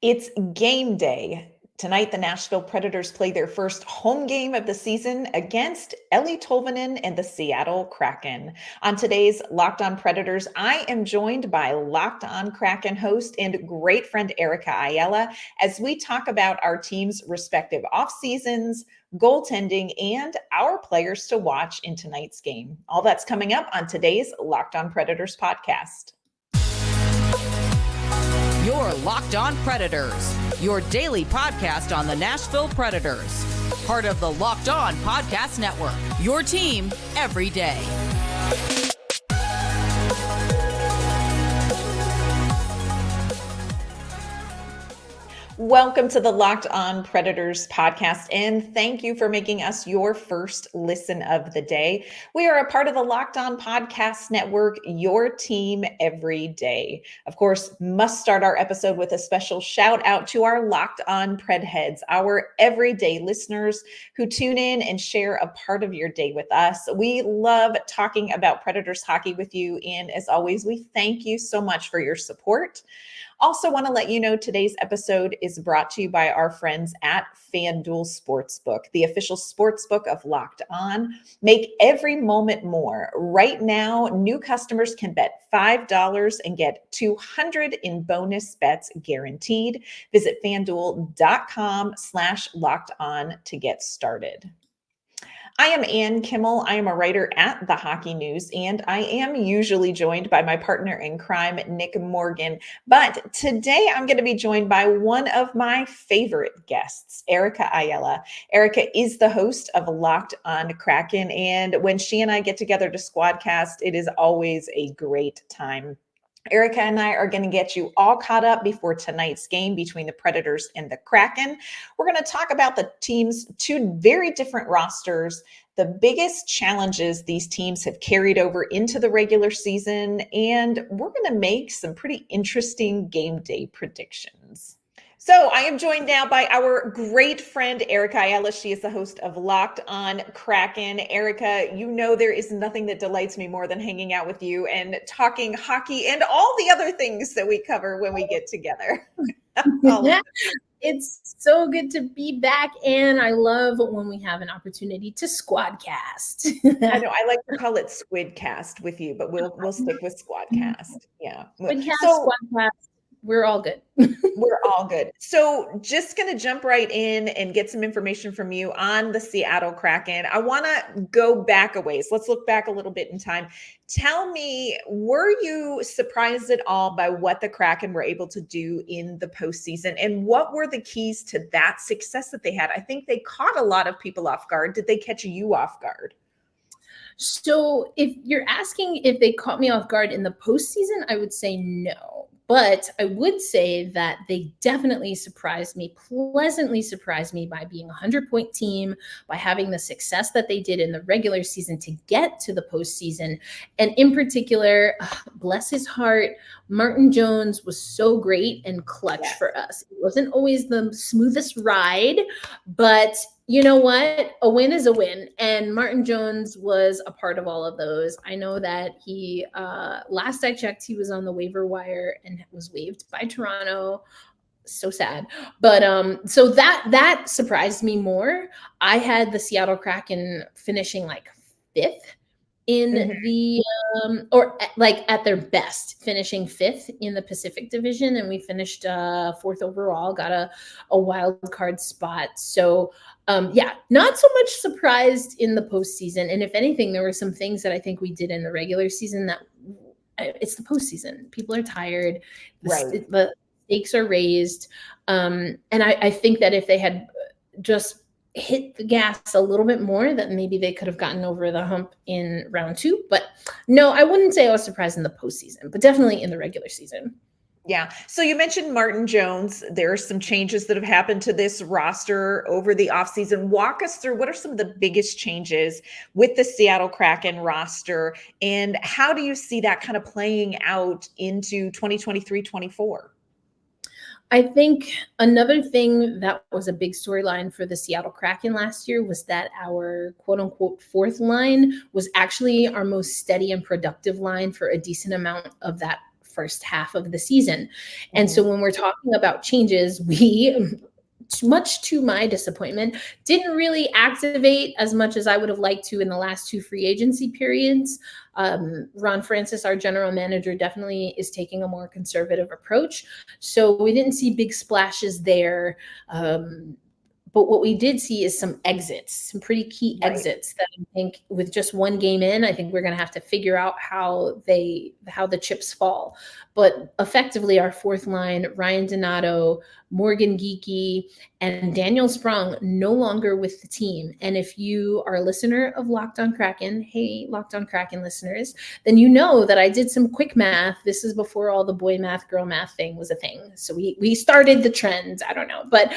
It's game day. Tonight, the Nashville Predators play their first home game of the season against Eeli Tolvanen and the Seattle Kraken. On today's Locked On Predators, I am joined by Locked On Kraken host and great friend Erica Ayala as we talk about our team's respective off seasons, goaltending, and our players to watch in tonight's game. All that's coming up on today's Locked On Predators podcast. You're Locked On Predators, your daily podcast on the Nashville Predators. Part of the Locked On Podcast Network, your team every day. Welcome to the Locked On Predators podcast, and thank you for making us your first listen of the day. We are a part of the Locked On Podcast Network, your team every day. Of course, must start our episode with a special shout out to our Locked On Pred heads, our everyday listeners who tune in and share a part of your day with us. We love talking about Predators hockey with you, and as always, we thank you so much for your support. Also want to let you know today's episode is brought to you by our friends at FanDuel Sportsbook, the official sportsbook of Locked On. Make every moment more. Right now, new customers can bet $5 and get $200 in bonus bets guaranteed. Visit FanDuel.com/LockedOn to get started. I am Ann Kimmel. I am a writer at The Hockey News, and I am usually joined by my partner in crime, Nick Morgan. But today I'm going to be joined by one of my favorite guests, Erica Ayala. Erica is the host of Locked On Kraken, and when she and I get together to squadcast, it is always a great time. Erica and I are going to get you all caught up before tonight's game between the Predators and the Kraken. We're going to talk about the team's two very different rosters, the biggest challenges these teams have carried over into the regular season, and we're going to make some pretty interesting game day predictions. So I am joined now by our great friend, Erica Ayala. She is the host of Locked On Kraken. Erica, you know there is nothing that delights me more than hanging out with you and talking hockey and all the other things that we cover when we get together. It's so good to be back, and I love when we have an opportunity to squadcast. I know, I like to call it squidcast with you, but we'll stick with squadcast. Yeah. Squidcast, squadcast. We're all good. We're all good. So just going to jump right in and get some information from you on the Seattle Kraken. I want to go back a ways. Let's look back a little bit in time. Tell me, were you surprised at all by what the Kraken were able to do in the postseason? And what were the keys to that success that they had? I think they caught a lot of people off guard. Did they catch you off guard? So if you're asking if they caught me off guard in the postseason, I would say no. But I would say that they definitely pleasantly surprised me by being a 100-point team, by having the success that they did in the regular season to get to the postseason. And in particular, bless his heart, Martin Jones was so great and clutch for us. It wasn't always the smoothest ride, but you know what? A win is a win. And Martin Jones was a part of all of those. I know that he, last I checked, he was on the waiver wire and was waived by Toronto. So sad. But so that surprised me more. I had the Seattle Kraken finishing like fifth in the or like at their best, finishing fifth in the Pacific Division, and we finished fourth overall, got a wild card spot. So not so much surprised in the postseason. And if anything, there were some things that I think we did in the regular season that it's the postseason. People are tired. The stakes are raised. And I think that if they had just hit the gas a little bit more, that maybe they could have gotten over the hump in round two. But no, I wouldn't say I was surprised in the postseason, but definitely in the regular season. Yeah. So you mentioned Martin Jones. There are some changes that have happened to this roster over the offseason. Walk us through what are some of the biggest changes with the Seattle Kraken roster, and how do you see that kind of playing out into 2023-24? I think another thing that was a big storyline for the Seattle Kraken last year was that our quote unquote fourth line was actually our most steady and productive line for a decent amount of that first half of the season. And so when we're talking about changes, we, much to my disappointment, didn't really activate as much as I would have liked to in the last 2 free agency periods. Ron Francis, our general manager, definitely is taking a more conservative approach. So we didn't see big splashes there. But what we did see is some exits, some pretty key exits that I think with just 1 game in, I think we're going to have to figure out how the chips fall. But effectively, our 4th line, Ryan Donato, Morgan Geekie, and Daniel Sprong no longer with the team. And if you are a listener of Locked On Kraken, hey, Locked On Kraken listeners, then you know that I did some quick math. This is before all the boy math, girl math thing was a thing. So we started the trend. I don't know. But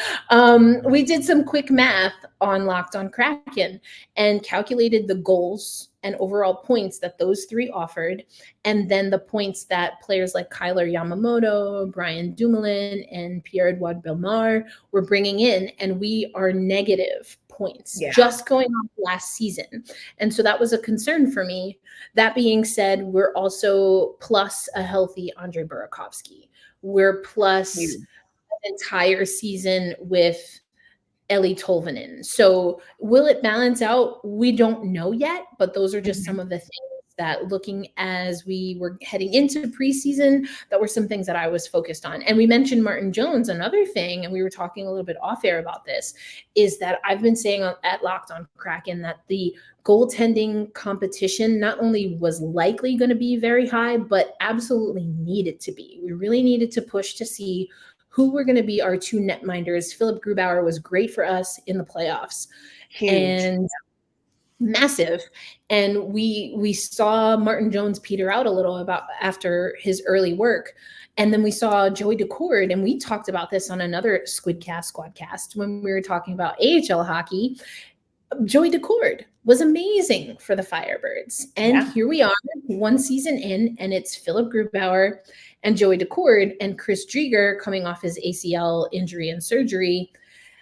we did some quick math on Locked On Kraken and calculated the goals and overall points that those 3 offered, and then the points that players like Kyler Yamamoto, Brian Dumoulin, and Pierre-Edouard Bellemare were bringing in, and we are negative points just going off last season. And so that was a concern for me. That being said, we're also plus a healthy Andre Burakovsky. We're plus an entire season with Eeli Tolvanen. So will it balance out? We don't know yet, but those are just some of the things that, looking as we were heading into preseason, that were some things that I was focused on. And we mentioned Martin Jones. Another thing, and we were talking a little bit off air about this, is that I've been saying at Locked On Kraken that the goaltending competition not only was likely going to be very high, but absolutely needed to be. We really needed to push to see who were going to be our 2 netminders. Philip Grubauer was great for us in the playoffs. Huge. And massive. And we saw Martin Jones peter out a little after his early work. And then we saw Joey Daccord, and we talked about this on another Squadcast when we were talking about AHL hockey. Joey Daccord was amazing for the Firebirds. And here we are, 1 season in, and it's Philip Grubauer and Joey Daccord, and Chris Drieger, coming off his ACL injury and surgery,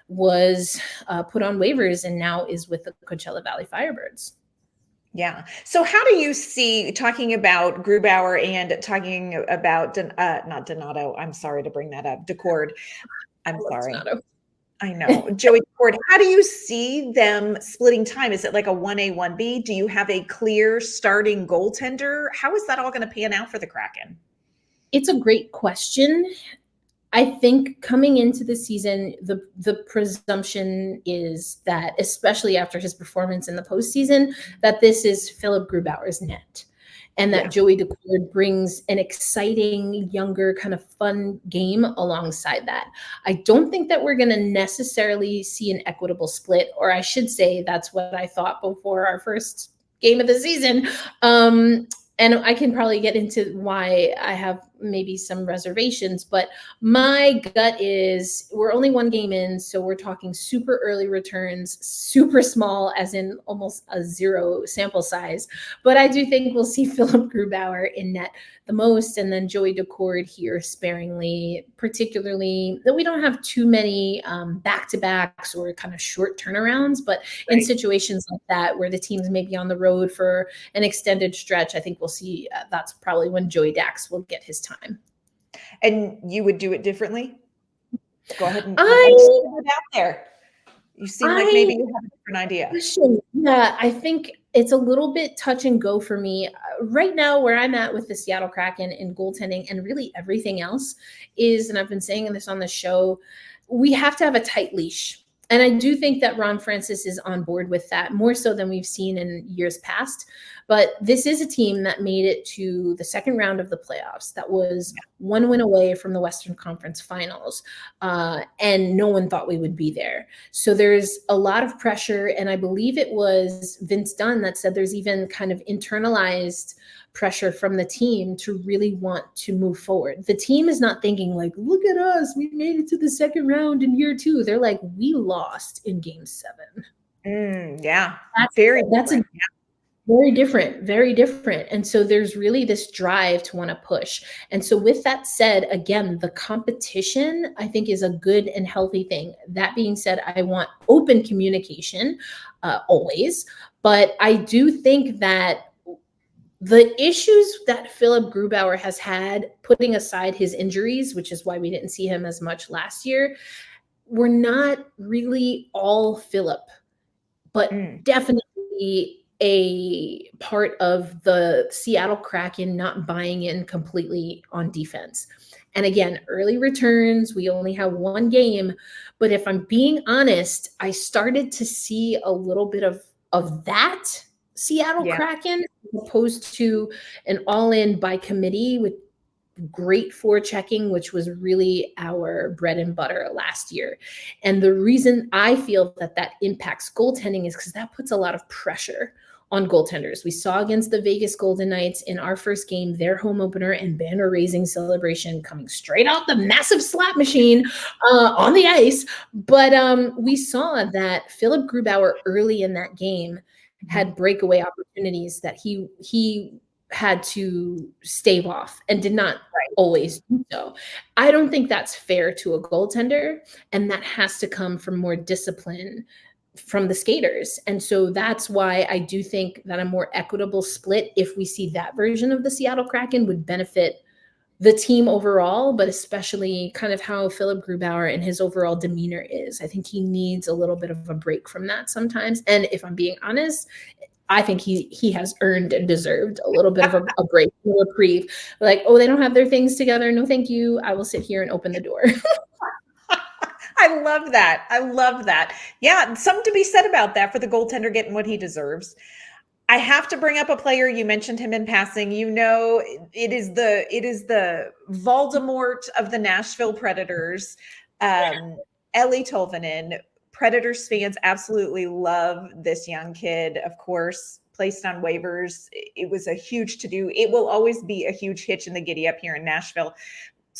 was put on waivers and now is with the Coachella Valley Firebirds. Yeah. So how do you see, talking about Grubauer and talking about, not Donato, I'm sorry to bring that up, Daccord. I'm sorry. Donato. I know. Joey Daccord, how do you see them splitting time? Is it like a 1A, 1B? Do you have a clear starting goaltender? How is that all going to pan out for the Kraken? It's a great question. I think coming into the season, the presumption is that, especially after his performance in the postseason, that this is Philip Grubauer's net, and that Joey Daccord brings an exciting, younger, kind of fun game alongside that. I don't think that we're going to necessarily see an equitable split, or I should say that's what I thought before our first game of the season. And I can probably get into why I have maybe some reservations, but my gut is we're only 1 game in, so we're talking super early returns, super small, as in almost a 0 sample size. But I do think we'll see Philip Grubauer in net the most, and then Joey Daccord here sparingly, particularly that we don't have too many back-to-backs or kind of short turnarounds, but in situations like that where the teams may be on the road for an extended stretch, I think we'll see that's probably when Joey Dax will get his time. And you would do it differently? Go ahead and put it out there. You seem like maybe you have a different idea. Yeah, I think it's a little bit touch and go for me. Right now, where I'm at with the Seattle Kraken in goaltending and really everything else is, and I've been saying this on the show, we have to have a tight leash. And I do think that Ron Francis is on board with that, more so than we've seen in years past. But this is a team that made it to the second round of the playoffs. That was 1 win away from the Western Conference Finals. And no one thought we would be there. So there's a lot of pressure. And I believe it was Vince Dunn that said there's even kind of internalized pressure from the team to really want to move forward. The team is not thinking like, look at us, we made it to the second round in year 2. They're like, we lost in game 7. That's very different, very different. And so there's really this drive to want to push. And so with that said, again, the competition, I think, is a good and healthy thing. That being said, I want open communication always, but I do think that the issues that Philip Grubauer has had, putting aside his injuries, which is why we didn't see him as much last year, were not really all Philip, but definitely a part of the Seattle Kraken not buying in completely on defense. And again, early returns, we only have one game, but if I'm being honest, I started to see a little bit of that Seattle Kraken, as opposed to an all-in by committee with great forechecking, which was really our bread and butter last year. And the reason I feel that that impacts goaltending is because that puts a lot of pressure on goaltenders. We saw against the Vegas Golden Knights in our first game, their home opener and banner raising celebration coming straight out the massive slap machine on the ice. But we saw that Philip Grubauer early in that game had breakaway opportunities that he had to stave off and did not always do so. I don't think that's fair to a goaltender, and that has to come from more discipline from the skaters. And so that's why I do think that a more equitable split, if we see that version of the Seattle Kraken, would benefit the team overall, but especially kind of how Philip Grubauer and his overall demeanor is. I think he needs a little bit of a break from that sometimes. And if I'm being honest, I think he has earned and deserved a little bit of a break, a reprieve. Like, oh, they don't have their things together. No, thank you. I will sit here and open the door. I love that. I love that. Yeah, something to be said about that for the goaltender getting what he deserves. I have to bring up a player. You mentioned him in passing. You know, it is the Voldemort of the Nashville Predators, Eeli Tolvanen. Predators fans absolutely love this young kid. Of course, placed on waivers. It was a huge to-do. It will always be a huge hitch in the giddy up here in Nashville.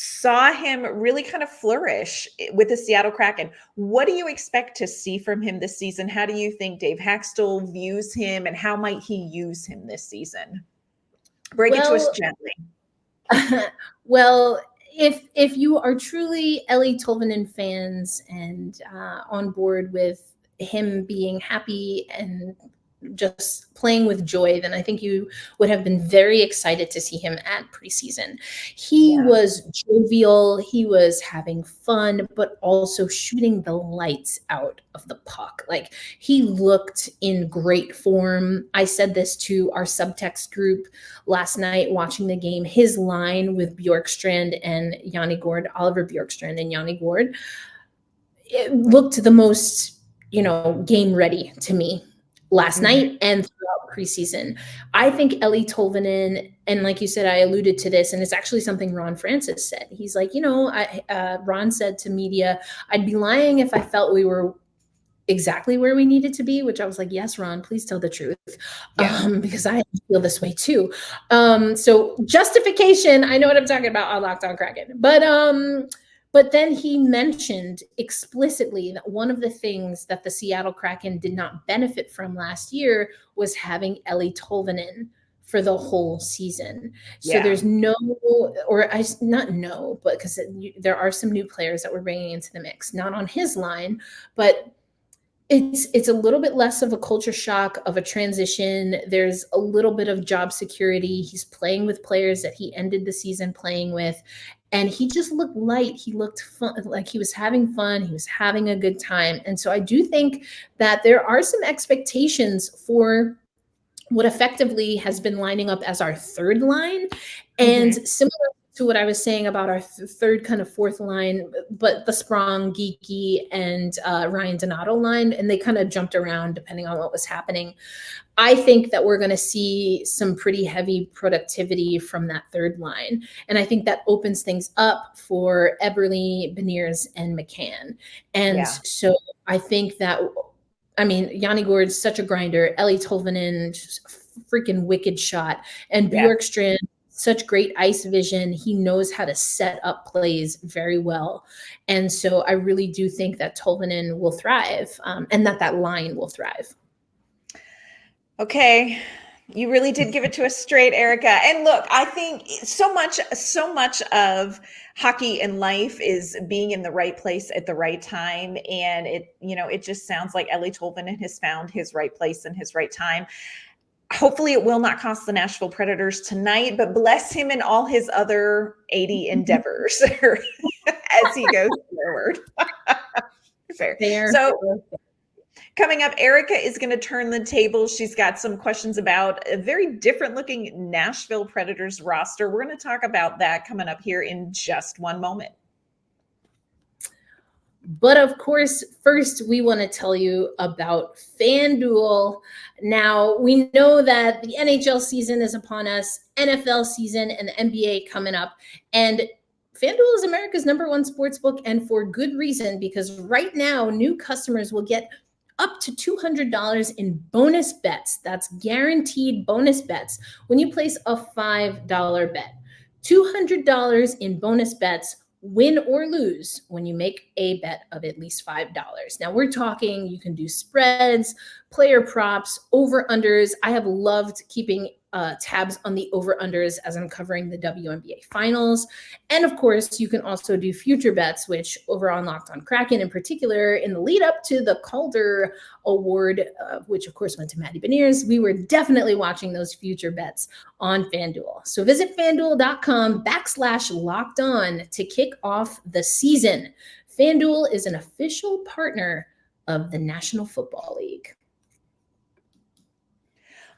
Saw him really kind of flourish with the Seattle Kraken. What do you expect to see from him this season? How do you think Dave Hakstol views him, and how might he use him this season? Break it to us gently. Well, if you are truly Eeli Tolvanen fans and on board with him being happy and just playing with joy, then I think you would have been very excited to see him at preseason. He was jovial, he was having fun, but also shooting the lights out of the puck. Like, he looked in great form. I said this to our subtext group last night watching the game. His line with Bjorkstrand and Yanni Gourde, Oliver Bjorkstrand and Yanni Gourde, it looked the most, game ready to me last night and throughout preseason. I think Eeli Tolvanen, and like you said, I alluded to this, and it's actually something Ron Francis said. He's like, Ron said to media, I'd be lying if I felt we were exactly where we needed to be, which I was like, yes, Ron, please tell the truth. Because I feel this way too. So justification, I know what I'm talking about on Locked On Kraken. But then he mentioned explicitly that one of the things that the Seattle Kraken did not benefit from last year was having Eeli Tolvanen for the whole season. So there's because there are some new players that we're bringing into the mix, not on his line, but it's a little bit less of a culture shock, of a transition. There's a little bit of job security. He's playing with players that he ended the season playing with. And he just looked light. He looked fun, like he was having fun. He was having a good time. And so I do think that there are some expectations for what effectively has been lining up as our third line. And similar to what I was saying about our third kind of fourth line, but the Sprong, Geeky, and Ryan Donato line, and they kind of jumped around depending on what was happening. I think that we're going to see some pretty heavy productivity from that third line. And I think that opens things up for Eberle, Beniers, and McCann. And so I think that, Yanni Gourde's such a grinder. Eeli Tolvanen, just a freaking wicked shot. And Bjorkstrand, such great ice vision. He knows how to set up plays very well. And so I really do think that Tolvanen will thrive, and that line will thrive. Okay. You really did give it to us straight, Erica. And look, I think so much of hockey and life is being in the right place at the right time. And it just sounds like Eeli Tolvanen has found his right place and his right time. Hopefully it will not cost the Nashville Predators tonight, but bless him in all his other 80 endeavors as he goes forward. Fair. So coming up, Erica is going to turn the table. She's got some questions about a very different looking Nashville Predators roster. We're going to talk about that coming up here in just one moment. But of course, first we want to tell you about FanDuel. Now, we know that the NHL season is upon us, NFL season and the NBA coming up. And FanDuel is America's #1 sportsbook, and for good reason, because right now new customers will get up to $200 in bonus bets. That's guaranteed bonus bets when you place a $5 bet. $200 in bonus bets, win or lose, when you make a bet of at least $5. Now we're talking, you can do spreads, player props, over-unders. I have loved keeping tabs on the over-unders as I'm covering the WNBA finals. And of course, you can also do future bets, which over on Locked On Kraken in particular, in the lead up to the Calder Award, which of course went to Maddie Beniers, we were definitely watching those future bets on FanDuel. So visit FanDuel.com/LockedOn to kick off the season. FanDuel is an official partner of the National Football League.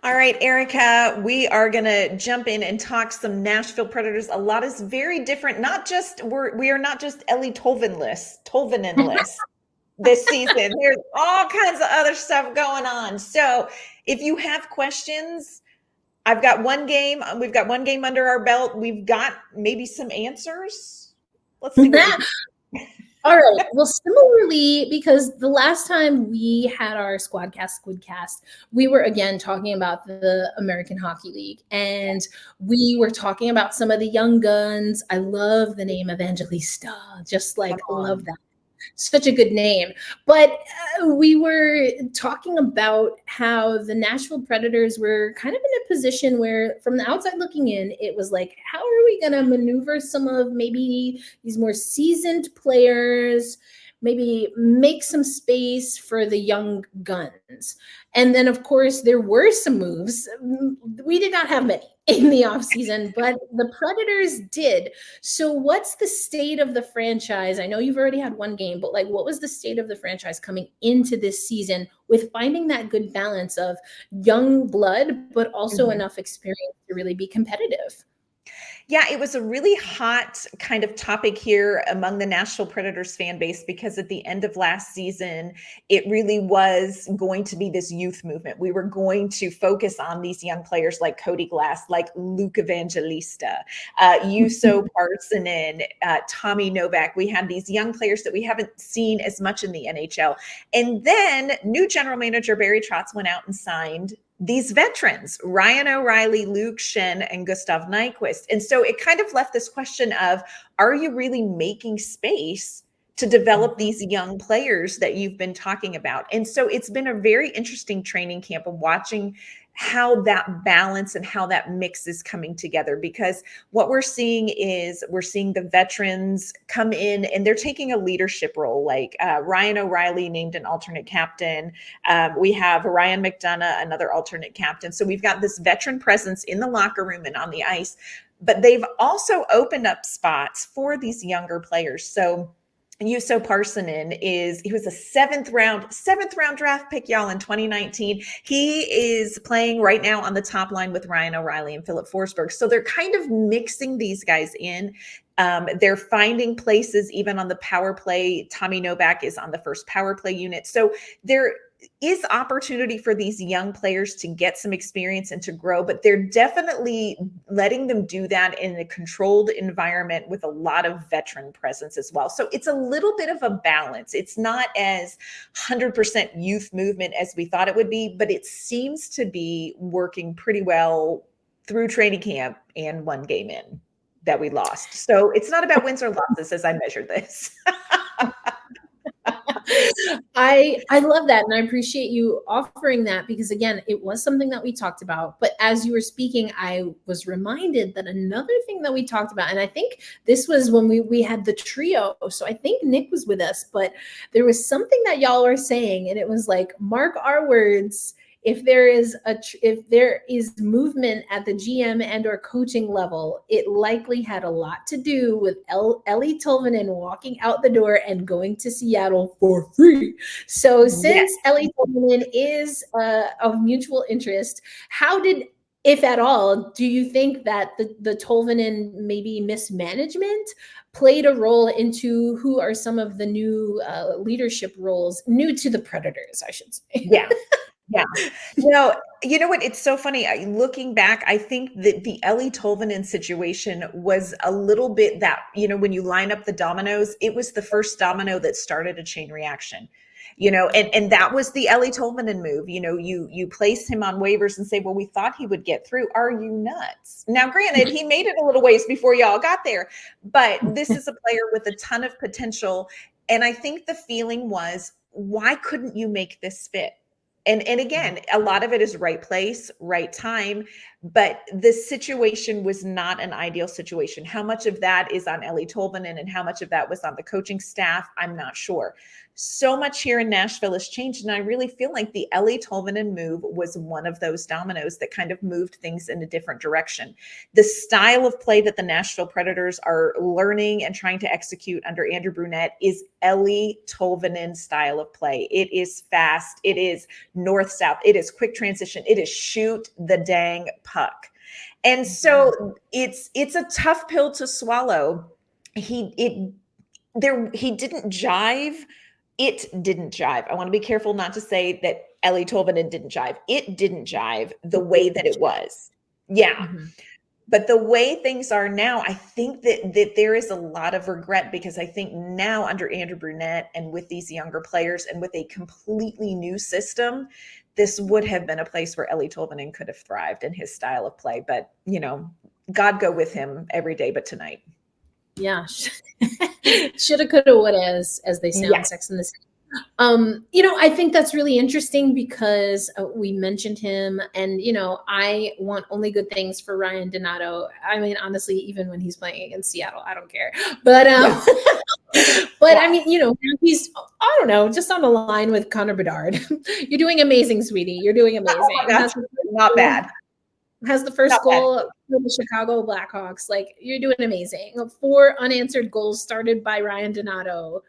All right, Erica, we are going to jump in and talk some Nashville Predators. A lot is very different. We are not just Eeli Tolvanen this season. There's all kinds of other stuff going on. So if you have questions, we've got one game under our belt. We've got maybe some answers. Let's see. All right. Well, similarly, because the last time we had our Squadcast, we were again talking about the American Hockey League, and we were talking about some of the young guns. I love the name Evangelista. Love that. Such a good name. But we were talking about how the Nashville Predators were kind of in a position where, from the outside looking in, it was like, how are we going to maneuver some of maybe these more seasoned players, maybe make some space for the young guns? And then, of course, there were some moves. We did not have many in the offseason, but the Predators did. So what's the state of the franchise? I know you've already had one game, but what was the state of the franchise coming into this season with finding that good balance of young blood, but also enough experience to really be competitive? Yeah, it was a really hot kind of topic here among the Nashville Predators fan base, because at the end of last season, it really was going to be this youth movement. We were going to focus on these young players like Cody Glass, like Luke Evangelista, Juuso Parssinen, Tommy Novak. We had these young players that we haven't seen as much in the NHL. And then new general manager Barry Trotz went out and signed these veterans, Ryan O'Reilly, Luke Schenn, and Gustav Nyquist. And so it kind of left this question of, are you really making space to develop these young players that you've been talking about? And so it's been a very interesting training camp of watching how that balance and how that mix is coming together, because what we're seeing the veterans come in and they're taking a leadership role, like Ryan O'Reilly named an alternate captain. We have Ryan McDonough, another alternate captain. So we've got this veteran presence in the locker room and on the ice, but they've also opened up spots for these younger players. So Juuso Parssinen he was a seventh round draft pick, y'all, in 2019. He is playing right now on the top line with Ryan O'Reilly and Philip Forsberg. So they're kind of mixing these guys in. They're finding places even on the power play. Tommy Novak is on the first power play unit. So there is opportunity for these young players to get some experience and to grow, but they're definitely letting them do that in a controlled environment with a lot of veteran presence as well. So it's a little bit of a balance. It's not as 100% youth movement as we thought it would be, but it seems to be working pretty well through training camp and one game in that we lost. So it's not about wins or losses as I measure this. I love that. And I appreciate you offering that, because again, it was something that we talked about. But as you were speaking, I was reminded that another thing that we talked about, and I think this was when we had the trio. So I think Nick was with us, but there was something that y'all were saying, and it was like, mark our words, if there is movement at the GM and or coaching level, it likely had a lot to do with Eeli Tolvanen walking out the door and going to Seattle for free. So since Eeli Tolvanen is of mutual interest, how did, if at all, do you think that the Tolvanen maybe mismanagement played a role into who are some of the new leadership roles, new to the Predators, I should say? Yeah. Yeah. You know what? It's so funny. Looking back, I think that the Eeli Tolvanen situation was a little bit that, when you line up the dominoes, it was the first domino that started a chain reaction. And that was the Eeli Tolvanen move. You place him on waivers and say, well, we thought he would get through. Are you nuts? Now, granted, he made it a little ways before y'all got there, but this is a player with a ton of potential. And I think the feeling was, why couldn't you make this fit? And again, a lot of it is right place, right time, but the situation was not an ideal situation. How much of that is on Eeli Tolvanen and how much of that was on the coaching staff, I'm not sure. So much here in Nashville has changed, and I really feel like the Eeli Tolvanen move was one of those dominoes that kind of moved things in a different direction. The style of play that the Nashville Predators are learning and trying to execute under Andrew Brunette is Eeli Tolvanen style of play. It is fast. It is north-south. It is quick transition. It is shoot the dang puck. And so it's a tough pill to swallow. He didn't jive. It didn't jive. I want to be careful not to say that Eeli Tolvanen didn't jive. It didn't jive the way that it was. Yeah. Mm-hmm. But the way things are now, I think that there is a lot of regret, because I think now under Andrew Brunette and with these younger players and with a completely new system, this would have been a place where Eeli Tolvanen could have thrived in his style of play. But, God go with him every day but tonight. Yeah. Shoulda, coulda, woulda, as they say on Sex and the City. I think that's really interesting because we mentioned him, and, I want only good things for Ryan Donato. I mean, honestly, even when he's playing against Seattle, I don't care. But, but I mean, he's, I don't know, just on the line with Connor Bedard. You're doing amazing, sweetie. You're doing amazing. Oh my gosh, not bad. Has the first goal for the Chicago Blackhawks. Like, you're doing amazing. 4 unanswered goals started by Ryan Donato,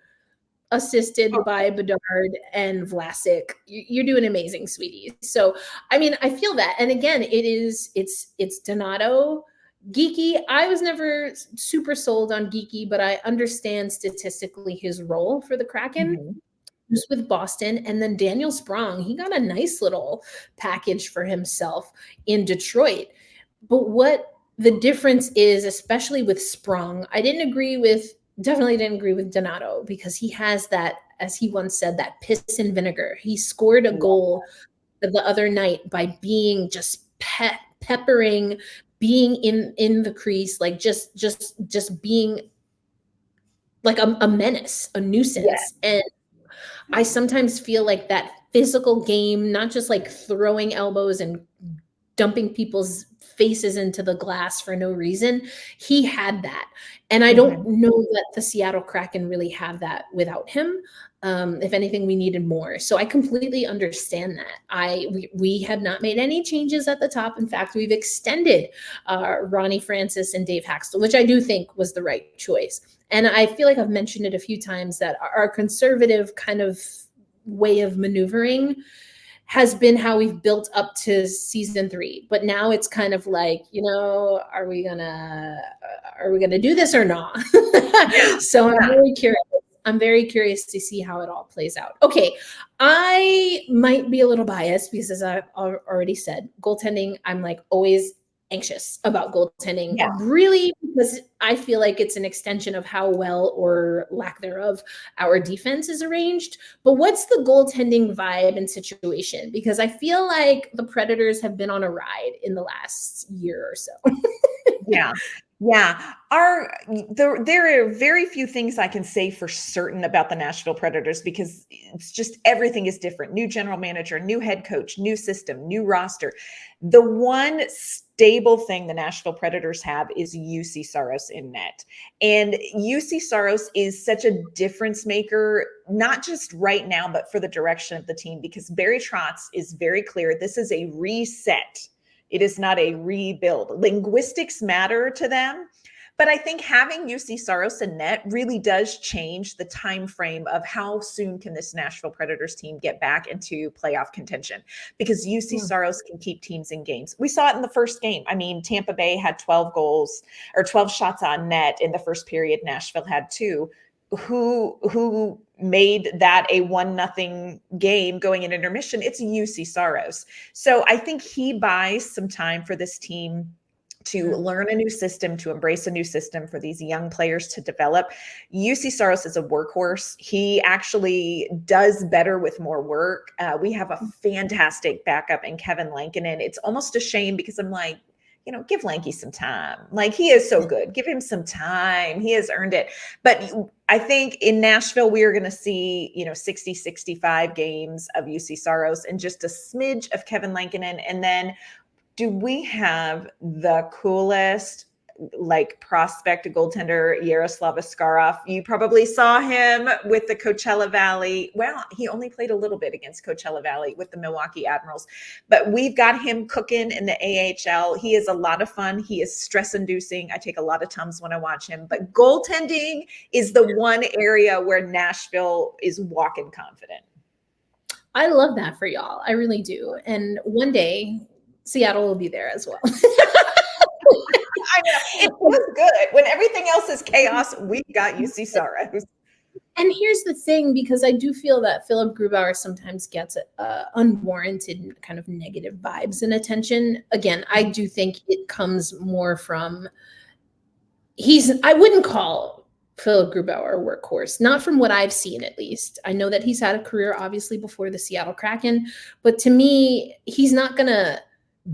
assisted by Bedard and Vlasic. You're doing amazing, sweetie. So, I mean, I feel that. And again, it's Donato. Geeky, I was never super sold on Geeky, but I understand statistically his role for the Kraken. Mm-hmm. Just with Boston. And then Daniel Sprong, he got a nice little package for himself in Detroit. But what the difference is, especially with Sprong, definitely didn't agree with Donato, because he has that, as he once said, that piss and vinegar. He scored a goal the other night by being just peppering, being in the crease, like just being like a menace, a nuisance. Yeah. And I sometimes feel like that physical game, not just like throwing elbows and dumping people's faces into the glass for no reason. He had that. And I don't know that the Seattle Kraken really have that without him. If anything, we needed more. So I completely understand that. We have not made any changes at the top. In fact, we've extended Ronnie Francis and Dave Hakstol, which I do think was the right choice. And I feel like I've mentioned it a few times that our conservative kind of way of maneuvering has been how we've built up to season 3. But now it's kind of like, are we gonna do this or not? So I'm very curious to see how it all plays out. Okay, I might be a little biased because, as I've already said, goaltending, I'm like always anxious about goaltending, really, because I feel like it's an extension of how well or lack thereof our defense is arranged. But what's the goaltending vibe and situation? Because I feel like the Predators have been on a ride in the last year or so. Yeah. There are very few things I can say for certain about the Nashville Predators, because it's just everything is different. New general manager, new head coach, new system, new roster. The one stable thing the Nashville Predators have is UC Saros in net. And UC Saros is such a difference maker not just right now, but for the direction of the team, because Barry Trotz is very clear. This is a reset. It is not a rebuild. Linguistics matter to them. But I think having UC Saros in net really does change the time frame of how soon can this Nashville Predators team get back into playoff contention, because UC Saros can keep teams in games. We saw it in the first game. I mean, Tampa Bay had 12 goals or 12 shots on net in the first period. Nashville had 2. Who made that a 1-0 game going in intermission? It's UC Saros. So I think he buys some time for this team to learn a new system, to embrace a new system, for these young players to develop. UC Saros is a workhorse. He actually does better with more work. We have a fantastic backup in Kevin Lankinen. It's almost a shame, because I'm like, give Lanky some time. Like, he is so good. Give him some time. He has earned it. But I think in Nashville, we are going to see, 60, 65 games of UC Saros and just a smidge of Kevin Lankinen. And then, do we have the coolest prospect goaltender, Yaroslav Askarov? You probably saw him with the Coachella Valley. Well, he only played a little bit against Coachella Valley with the Milwaukee Admirals, but we've got him cooking in the AHL. He is a lot of fun. He is stress inducing. I take a lot of Tums when I watch him, but goaltending is the one area where Nashville is walking confident. I love that for y'all. I really do. And one day Seattle will be there as well. I know. It was good. When everything else is chaos, we got UC Saros. And here's the thing, because I do feel that Philip Grubauer sometimes gets unwarranted kind of negative vibes and attention. Again, I do think it comes more from I wouldn't call Philip Grubauer a workhorse, not from what I've seen, at least. I know that he's had a career, obviously, before the Seattle Kraken, but to me, he's not going to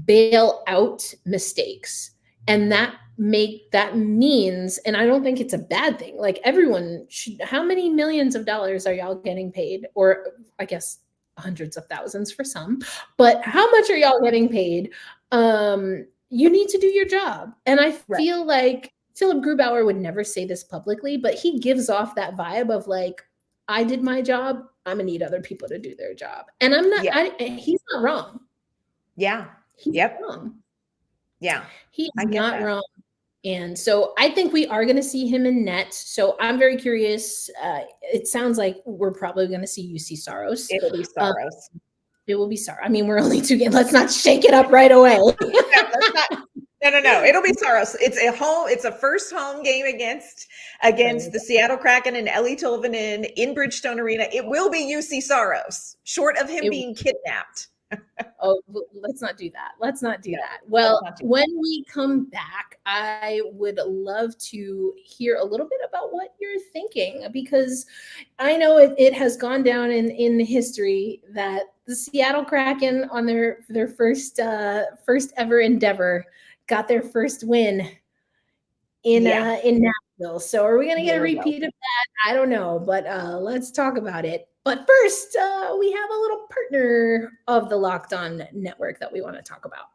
bail out mistakes. And that means, and I don't think it's a bad thing, like, everyone should, how many millions of dollars are y'all getting paid? Or I guess hundreds of thousands for some, but how much are y'all getting paid? You need to do your job. And I feel like Philip Grubauer would never say this publicly, but he gives off that vibe of like, I did my job, I'm gonna need other people to do their job. And I'm not, he's not wrong. Yeah. He's wrong. Yeah. He's not wrong. And so I think we are going to see him in net. So I'm very curious. It sounds like we're probably going to see UC Saros. It'll be Saros. It will be Saros. I mean, we're only 2 games. Let's not shake it up right away. No. It'll be Saros. It's a first home game against the Seattle Kraken and Eeli Tolvanen in Bridgestone Arena. It will be UC Saros, short of him being kidnapped. Oh, let's not do that. Let's not do that. Well, when we come back, I would love to hear a little bit about what you're thinking, because I know it has gone down in history that the Seattle Kraken, on their first ever endeavor, got their first win in Nashville. So are we going to get a repeat of that? I don't know, but let's talk about it. But first, we have a little partner of the Locked On Network that we want to talk about.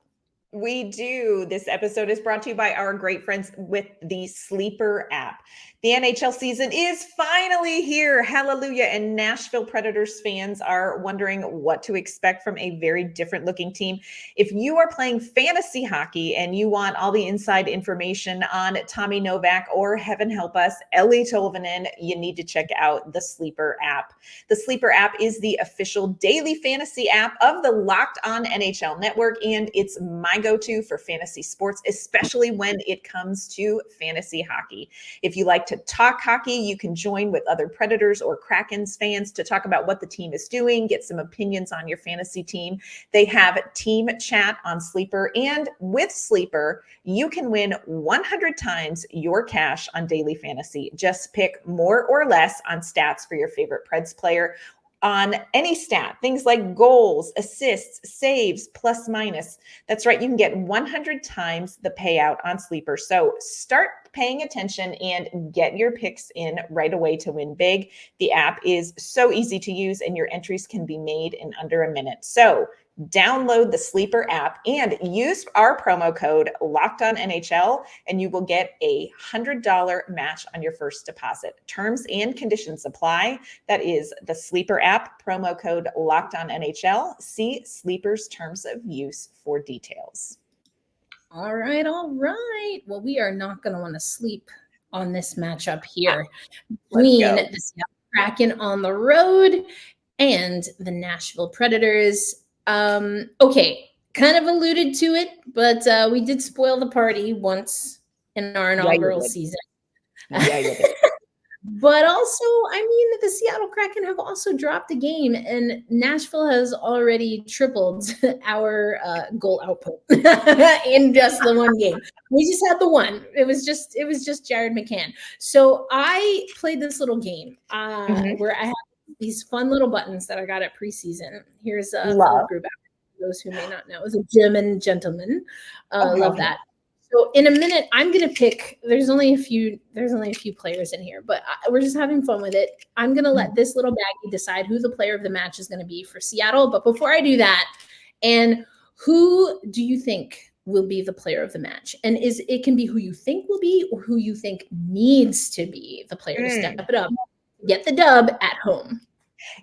We do. This episode is brought to you by our great friends with the Sleeper app. The NHL season is finally here. Hallelujah. And Nashville Predators fans are wondering what to expect from a very different looking team. If you are playing fantasy hockey and you want all the inside information on Tommy Novak, or heaven help us, Eeli Tolvanen, you need to check out the Sleeper app. The Sleeper app is the official daily fantasy app of the Locked On NHL Network, and it's my go-to for fantasy sports, especially when it comes to fantasy hockey. If you like to talk hockey, you can join with other Predators or Krakens fans to talk about what the team is doing, get some opinions on your fantasy team. They have team chat on Sleeper, and with Sleeper, you can win 100 times your cash on daily fantasy. Just pick more or less on stats for your favorite Preds player, on any stat, things like goals, assists, saves, plus minus. That's right. You can get 100 times the payout on Sleeper. So start paying attention and get your picks in right away to win big. The app is so easy to use and your entries can be made in under a minute. So Download the Sleeper app and use our promo code LOCKEDONNHL, and you will get a $100 match on your first deposit. Terms and conditions apply. That is the Sleeper app, promo code LOCKEDONNHL. See Sleeper's terms of use for details. All right. Well, we are not going to want to sleep on this matchup here between the Seattle Kraken on the road and the Nashville Predators. Okay, kind of alluded to it, but we did spoil the party once in our inaugural season. Yeah, you did. But also, I mean, the Seattle Kraken have also dropped a game, and Nashville has already tripled our goal output in just the one game. We just had the one. It was just Jared McCann. So I played this little game where I have these fun little buttons that I got at preseason. Here's a group for those who may not know. It was a German gentleman. Love that. So in a minute, I'm going to pick, there's only a few players in here, but we're just having fun with it. I'm going to let this little baggie decide who the player of the match is going to be for Seattle. But before I do that, and who do you think will be the player of the match? And it can be who you think will be or who you think needs to be the player to step it up, get the dub at home.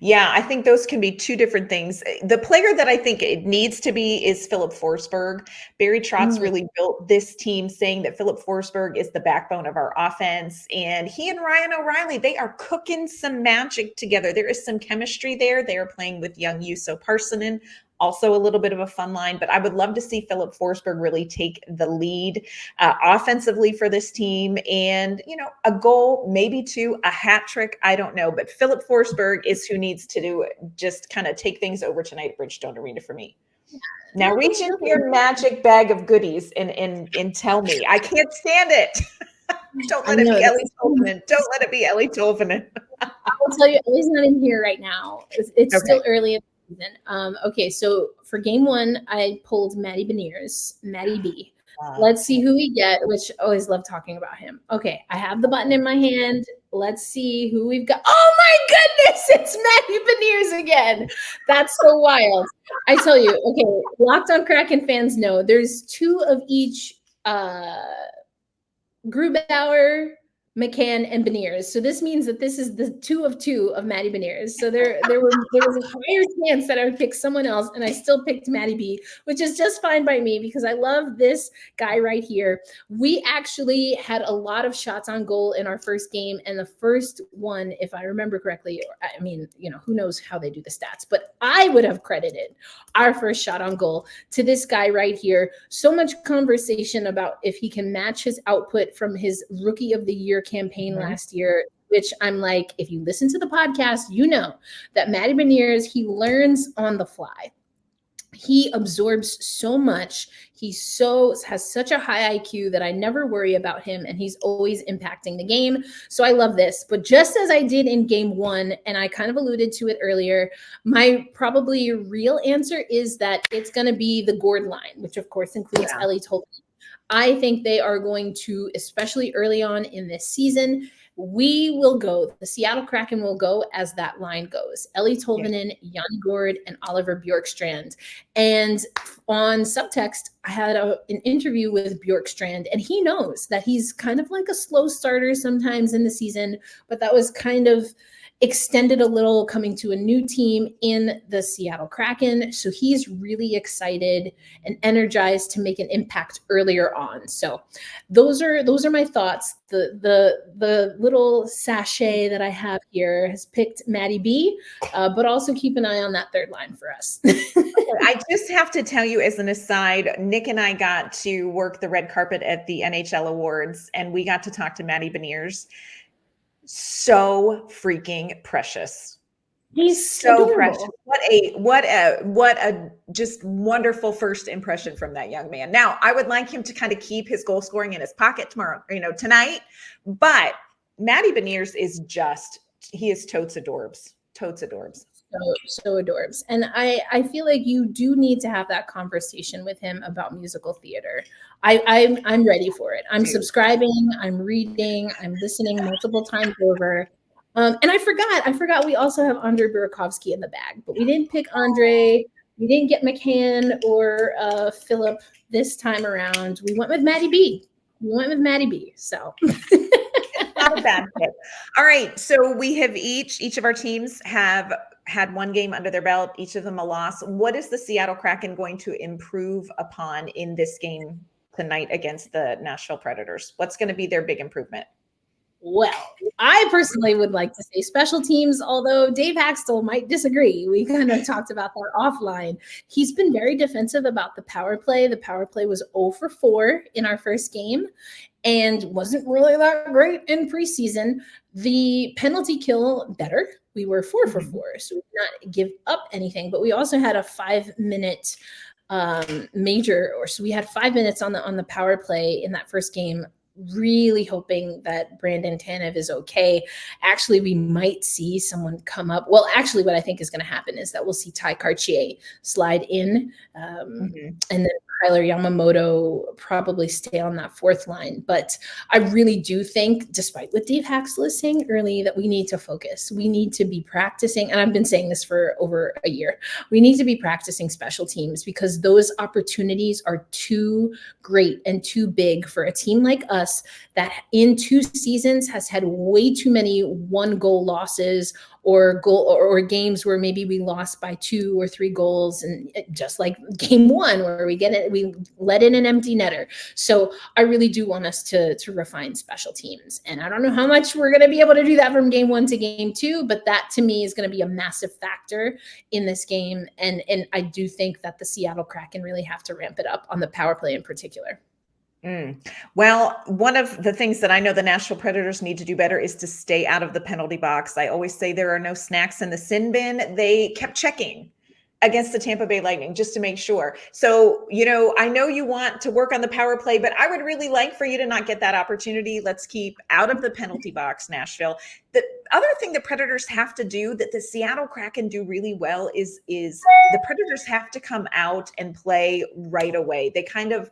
Yeah, I think those can be two different things. The player that I think it needs to be is Philip Forsberg. Barry Trotz really built this team saying that Philip Forsberg is the backbone of our offense. And he and Ryan O'Reilly, they are cooking some magic together. There is some chemistry there. They are playing with young Juuso Parssinen. Also a little bit of a fun line, but I would love to see Philip Forsberg really take the lead offensively for this team, and, a goal, maybe two, a hat trick. I don't know, but Philip Forsberg is who needs to just kind of take things over tonight at Bridgestone Arena for me. Now reach into your magic bag of goodies and tell me. I can't stand it. Don't let it be Eeli Tolvanen. Don't let it be Eeli Tolvanen. I'll tell you, Eeli's not in here right now. It's still early in the season. Okay, so for game one, I pulled Matty B. Let's see who we get, which I always love talking about him. Okay, I have the button in my hand. Let's see who we've got. Oh my goodness, it's Matty Beniers again. That's so wild. I tell you, okay, Locked On Kraken fans know there's two of each Grubauer, McCann, and Beniers. So this means that this is the 2 of 2 of Matty Beniers. So there was a higher chance that I would pick someone else, and I still picked Matty B, which is just fine by me because I love this guy right here. We actually had a lot of shots on goal in our first game, and the first one, if I remember correctly, I mean, who knows how they do the stats, but I would have credited our first shot on goal to this guy right here. So much conversation about if he can match his output from his Rookie of the Year campaign last year, which I'm like, if you listen to the podcast, you know that Matty Beniers, he learns on the fly. He absorbs so much. He has such a high IQ that I never worry about him, and he's always impacting the game. So I love this. But just as I did in game one, and I kind of alluded to it earlier, my probably real answer is that it's going to be the Gord line, which of course includes Eeli Tolvanen. I think they are going to, especially early on in this season, the Seattle Kraken will go as that line goes. Eeli Tolvanen, Yanni Gord, and Oliver Bjorkstrand. And on subtext, I had an interview with Bjorkstrand, and he knows that he's kind of like a slow starter sometimes in the season, but that was kind of extended a little coming to a new team in the Seattle Kraken. So he's really excited and energized to make an impact earlier on. So those are my thoughts. The little sachet that I have here has picked Matty B, but also keep an eye on that third line for us. I just have to tell you as an aside, Nick and I got to work the red carpet at the NHL Awards, and we got to talk to Matty Beniers. So freaking precious. He's so adorable. Precious. What a just wonderful first impression from that young man. Now, I would like him to kind of keep his goal scoring in his pocket tonight, but Matty Beniers is he is totes adorbs. So adorbs. And I feel like you do need to have that conversation with him about musical theater. I'm ready for it. I'm subscribing, I'm reading, I'm listening multiple times over. And I forgot we also have Andre Burakovsky in the bag, but we didn't pick Andre. We didn't get McCann or Phillip this time around. We went with Maddie B. So not a bad pick. All right. So we have each of our teams have had one game under their belt, each of them a loss. What is the Seattle Kraken going to improve upon in this game tonight against the Nashville Predators? What's going to be their big improvement? Well, I personally would like to say special teams, although Dave Hakstol might disagree. We kind of talked about that offline. He's been very defensive about the power play. The power play was 0 for 4 in our first game and wasn't really that great in preseason. The penalty kill, better. We were 4 for 4, so we did not give up anything, but we also had a 5-minute so we had 5 minutes on the power play in that first game. Really hoping that Brandon Tanev is okay. Actually, we might see someone come up. Well, actually, what I think is going to happen is that we'll see Ty Cartier slide in, and then Kyler Yamamoto probably stay on that fourth line. But I really do think, despite what Dave Hakstol is saying early, that we need to focus. We need to be practicing, and I've been saying this for over a year. We need to be practicing special teams because those opportunities are too great and too big for a team like us that in 2 seasons has had way too many 1-goal losses or games where maybe we lost by 2 or 3 goals, and just like game 1 where we let in an empty netter. So I really do want us to refine special teams, and I don't know how much we're going to be able to do that from game 1 to game 2, but that to me is going to be a massive factor in this game, and I do think that the Seattle Kraken really have to ramp it up on the power play in particular. Well, one of the things that I know the Nashville Predators need to do better is to stay out of the penalty box. I always say there are no snacks in the sin bin. They kept checking against the Tampa Bay Lightning just to make sure. So, I know you want to work on the power play, but I would really like for you to not get that opportunity. Let's keep out of the penalty box, Nashville. The other thing the Predators have to do that the Seattle Kraken do really well is the Predators have to come out and play right away. They kind of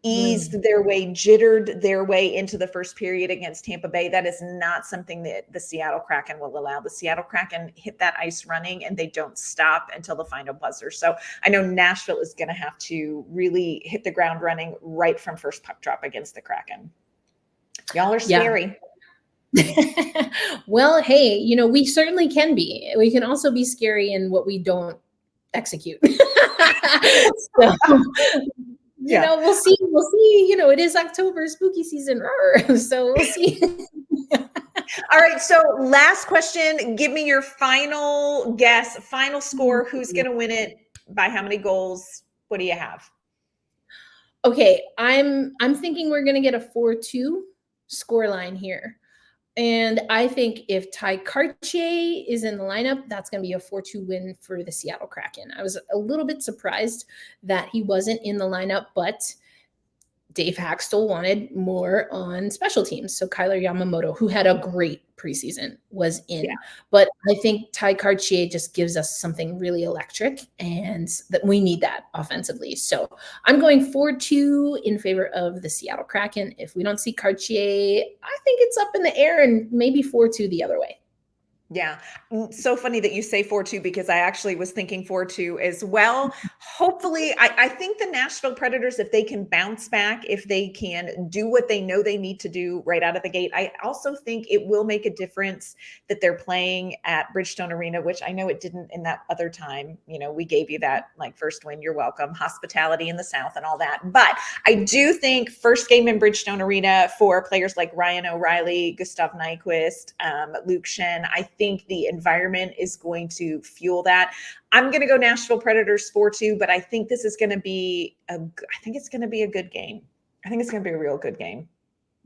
eased their way, jittered their way into the first period against Tampa Bay. That is not something that the Seattle Kraken will allow. The Seattle Kraken hit that ice running and they don't stop until the final buzzer. So I know Nashville is going to have to really hit the ground running right from first puck drop against the Kraken. Y'all are scary. Yeah. Well, hey, we certainly can be. We can also be scary in what we don't execute. We'll see. It is October, spooky season. So we'll see. All right. So last question. Give me your final guess, final score. Who's going to win it? By how many goals? What do you have? Okay. I'm thinking we're going to get a 4-2 scoreline here. And I think if Ty Cartier is in the lineup, that's going to be a 4-2 win for the Seattle Kraken. I was a little bit surprised that he wasn't in the lineup, but Dave Hakstol wanted more on special teams. So Kyler Yamamoto, who had a great preseason, was in. Yeah. But I think Ty Cartier just gives us something really electric, and that we need that offensively. So I'm going 4-2 in favor of the Seattle Kraken. If we don't see Cartier, I think it's up in the air and maybe 4-2 the other way. Yeah. So funny that you say 4-2 because I actually was thinking 4-2 as well. Hopefully, I think the Nashville Predators, if they can bounce back, if they can do what they know they need to do right out of the gate, I also think it will make a difference that they're playing at Bridgestone Arena, which I know it didn't in that other time. We gave you that first win. You're welcome. Hospitality in the South and all that. But I do think first game in Bridgestone Arena for players like Ryan O'Reilly, Gustav Nyquist, Luke Shen, I think the environment is going to fuel that. I'm going to go Nashville Predators 4-2, but I think this is going to be a good game. I think it's going to be a real good game.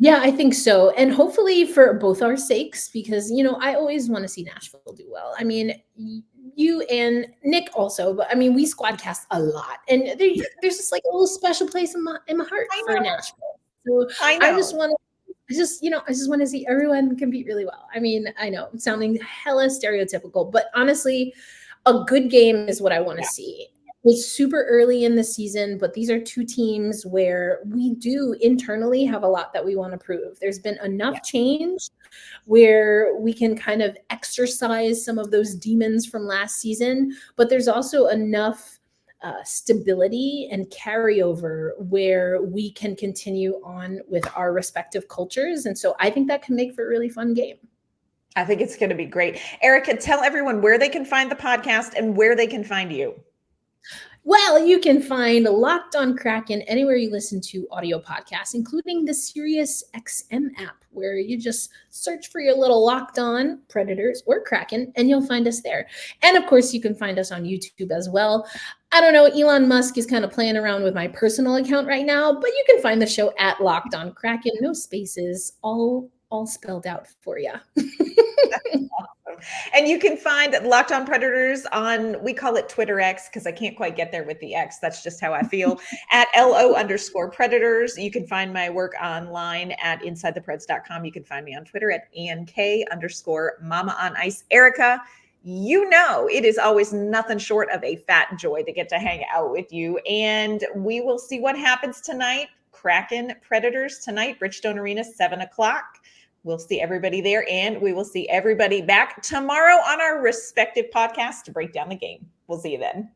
Yeah, I think so. And hopefully for both our sakes, because, I always want to see Nashville do well. I mean, you and Nick also, but I mean, we squadcast a lot, and there's just like a little special place in my heart for Nashville. So I just want to see everyone compete really well. I mean, I know I'm sounding hella stereotypical, but honestly, a good game is what I want to see. It's super early in the season, but these are 2 teams where we do internally have a lot that we want to prove. There's been enough change where we can kind of exercise some of those demons from last season, but there's also enough stability and carryover where we can continue on with our respective cultures. And so I think that can make for a really fun game. I think it's going to be great. Erica, tell everyone where they can find the podcast and where they can find you. Well, you can find Locked On Kraken anywhere you listen to audio podcasts, including the Sirius XM app, where you just search for your little Locked On Predators or Kraken, and you'll find us there. And of course, you can find us on YouTube as well. I don't know, Elon Musk is kind of playing around with my personal account right now, but you can find the show at Locked On Kraken, no spaces, all spelled out for you. And you can find Locked On Predators on, we call it Twitter X because I can't quite get there with the X. That's just how I feel. At LO_Predators. You can find my work online at InsideThePreds.com. You can find me on Twitter at ANK_Mama on Ice. Erica, you know it is always nothing short of a fat joy to get to hang out with you. And we will see what happens tonight. Kraken Predators tonight, Bridgestone Arena, 7:00. We'll see everybody there, and we will see everybody back tomorrow on our respective podcasts to break down the game. We'll see you then.